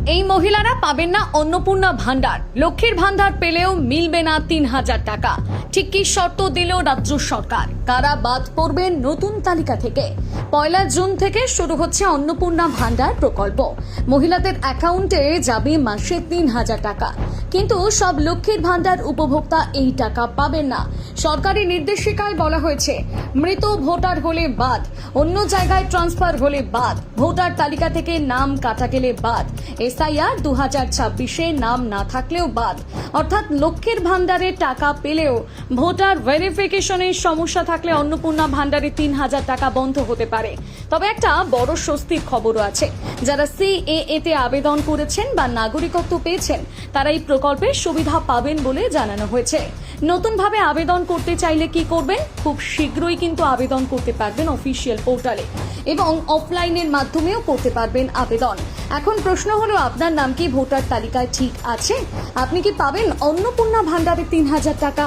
এই মহিলারা পাবেন না অন্নপূর্ণা ভান্ডার, লক্ষ্মীর ভান্ডার পেলেও মিলবে না ৩,০০০ টাকা। ঠিক কি শর্ত দিল রাজ্য সরকার? কারা বাদ পড়বেন নতুন তালিকা থেকে? ১ জুন থেকে শুরু হচ্ছে অন্নপূর্ণা ভান্ডার প্রকল্প। মহিলাদের অ্যাকাউন্টে যাবে মাসে ৩,০০০ টাকা, কিন্তু সব লক্ষ্মীর ভান্ডার উপভোক্তা এই টাকা পাবেন না। সরকারি নির্দেশিকায় বলা হয়েছে, মৃত ভোটার হলে বাদ, অন্য জায়গায় ট্রান্সফার হলে বাদ, ভোটার তালিকা থেকে নাম কাটা গেলে বাদ, এসআইআর ২০২৬-এ নাম না থাকলেও বাদ। অর্থাৎ লক্ষ্মীর ভান্ডারে টাকা পেলেও ভোটার ভেরিফিকেশনের সমস্যা থাকলে অন্নপূর্ণা ভান্ডারে ৩,০০০ টাকা বন্ধ হতে পারে। তবে একটা বড় স্বস্তির খবরও আছে। যারা সিএএ-তে আবেদন করেছেন বা নাগরিকত্ব পেয়েছেন তারা এই প্রকল্পের সুবিধা পাবেন বলে জানানো হয়েছে। নতুনভাবে আবেদন করতে চাইলে কি করবেন? খুব শীঘ্রই কিন্তু আবেদন করতে পারবেন অফিসিয়াল পোর্টালে, এবং অফলাইনের মাধ্যমেও করতে পারবেন আবেদন। এখন প্রশ্ন হলো, আপনার নাম কি ভোটার তালিকায় ঠিক আছে? আপনি কি পাবেন অন্নপূর্ণা ভান্ডারে ৩,০০০ টাকা?